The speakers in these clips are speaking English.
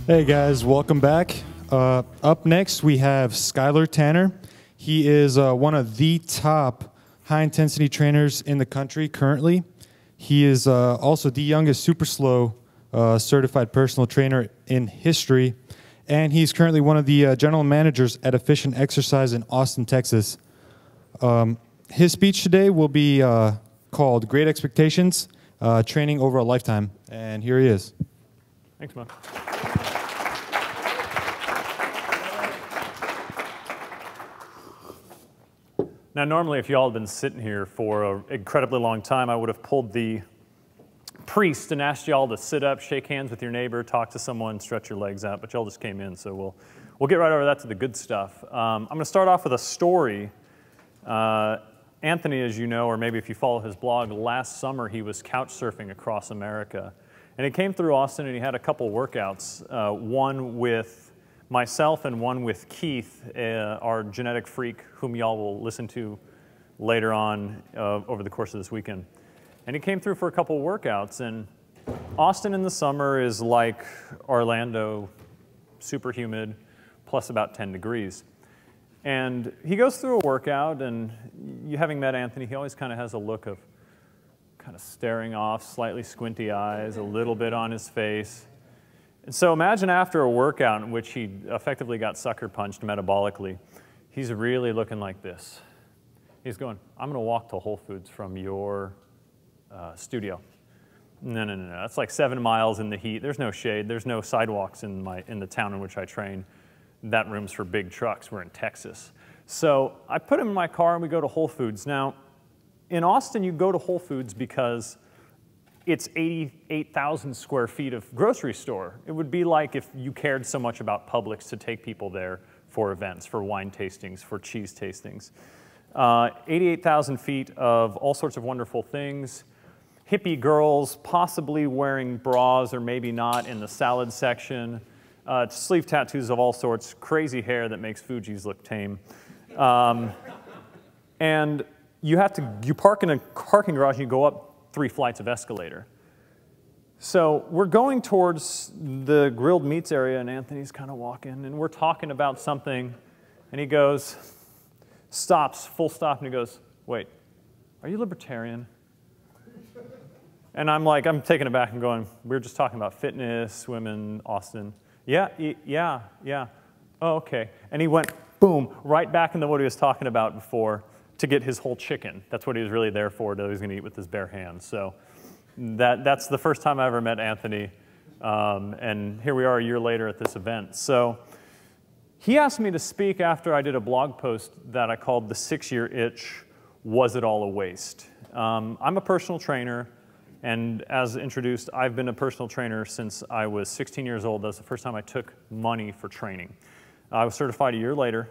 Hey guys, welcome back. Up next we have Skyler Tanner. He is one of the top high-intensity trainers in the country currently. He is also the youngest super slow certified personal trainer in history, and he's currently one of the general managers at Efficient Exercise in Austin, Texas. His speech today will be called Great Expectations, Training Over a Lifetime, and here he is. Thanks, man. Now, normally, if y'all had been sitting here for an incredibly long time, I would have pulled the priest and asked y'all to sit up, shake hands with your neighbor, talk to someone, stretch your legs out, but y'all just came in, so we'll get right over that to the good stuff. I'm going to start off with a story. Anthony, as you know, or maybe if you follow his blog, last summer he was couch surfing across America. And he came through Austin and he had a couple workouts, one with myself and one with Keith, our genetic freak, whom y'all will listen to later on over the course of this weekend. And he came through for a couple workouts, and Austin in the summer is like Orlando, super humid, plus about 10 degrees. And he goes through a workout, and you having met Anthony, he always kind of has a look of kind of staring off, slightly squinty eyes, a little bit on his face. And so imagine after a workout in which he effectively got sucker punched metabolically, he's really looking like this. He's going, I'm going to walk to Whole Foods from your studio. No, that's like 7 miles in the heat. There's no shade. There's no sidewalks in the town in which I train. That room's for big trucks. We're in Texas. So I put him in my car and we go to Whole Foods. Now, in Austin, you go to Whole Foods because it's 88,000 square feet of grocery store. It would be like if you cared so much about Publix to take people there for events, for wine tastings, for cheese tastings. 88,000 feet of all sorts of wonderful things. Hippie girls possibly wearing bras or maybe not in the salad section. Sleeve tattoos of all sorts, crazy hair that makes Fugees look tame. And you park in a parking garage and you go up 3 flights of escalator. So we're going towards the grilled meats area, and Anthony's kind of walking, and we're talking about something, and he goes, stops, full stop, and he goes, wait, are you libertarian? And I'm like, I'm taken aback and going, we were just talking about fitness, women, Austin. Yeah. Oh, okay. And he went, boom, right back into what he was talking about before, to get his whole chicken. That's what he was really there for, that he was going to eat with his bare hands. So that's the first time I ever met Anthony, and here we are a year later at this event. So he asked me to speak after I did a blog post that I called The 6-Year Itch, Was It All a Waste? I'm a personal trainer, and as introduced, I've been a personal trainer since I was 16 years old. That was the first time I took money for training. I was certified a year later,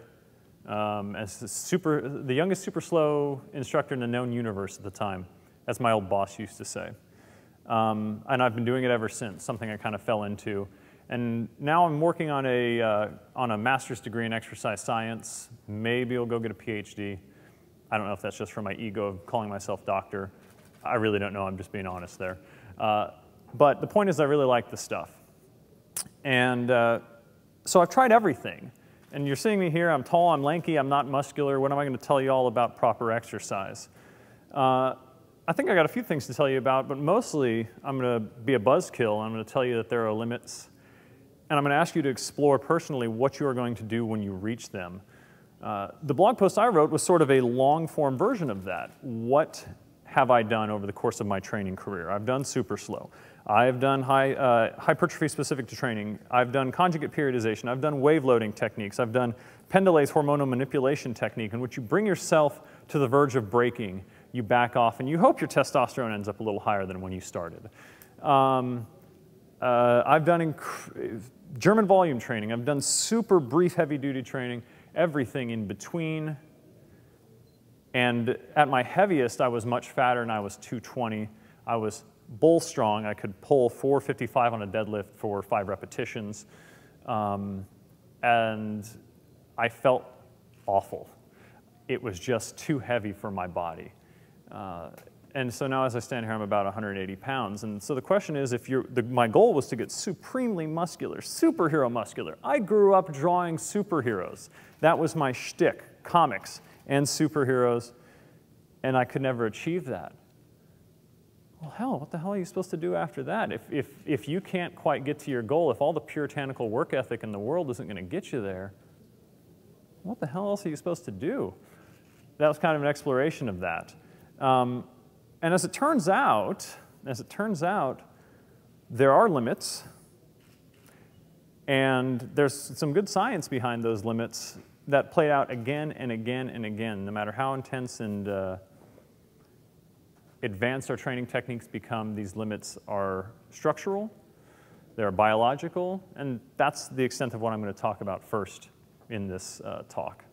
as the youngest super slow instructor in the known universe at the time, as my old boss used to say. And I've been doing it ever since, something I kind of fell into. And now I'm working on a master's degree in exercise science. Maybe I'll go get a PhD. I don't know if that's just for my ego of calling myself doctor. I really don't know, I'm just being honest there. But the point is I really like this stuff. And so I've tried everything. And you're seeing me here, I'm tall, I'm lanky, I'm not muscular. What am I going to tell you all about proper exercise? I think I got a few things to tell you about, but mostly I'm going to be a buzzkill. I'm going to tell you that there are limits. And I'm going to ask you to explore personally what you are going to do when you reach them. The blog post I wrote was sort of a long-form version of that. What have I done over the course of my training career? I've done super slow. I've done hypertrophy specific to training. I've done conjugate periodization. I've done wave loading techniques. I've done Pendeley's hormonal manipulation technique, in which you bring yourself to the verge of breaking, you back off, and you hope your testosterone ends up a little higher than when you started. I've done German volume training. I've done super brief heavy-duty training, everything in between. And at my heaviest, I was much fatter, and I was 220. I was bull strong. I could pull 455 on a deadlift for 5 repetitions. And I felt awful. It was just too heavy for my body. And so now as I stand here, I'm about 180 pounds. And so the question is, my goal was to get supremely muscular, superhero muscular. I grew up drawing superheroes. That was my shtick, comics and superheroes, and I could never achieve that. Well, hell, what the hell are you supposed to do after that? If you can't quite get to your goal, if all the puritanical work ethic in the world isn't going to get you there, what the hell else are you supposed to do? That was kind of an exploration of that. And as it turns out, there are limits, and there's some good science behind those limits that played out again and again and again, no matter how intense and advanced our training techniques become. These limits are structural, they're biological, and that's the extent of what I'm going to talk about first in this talk.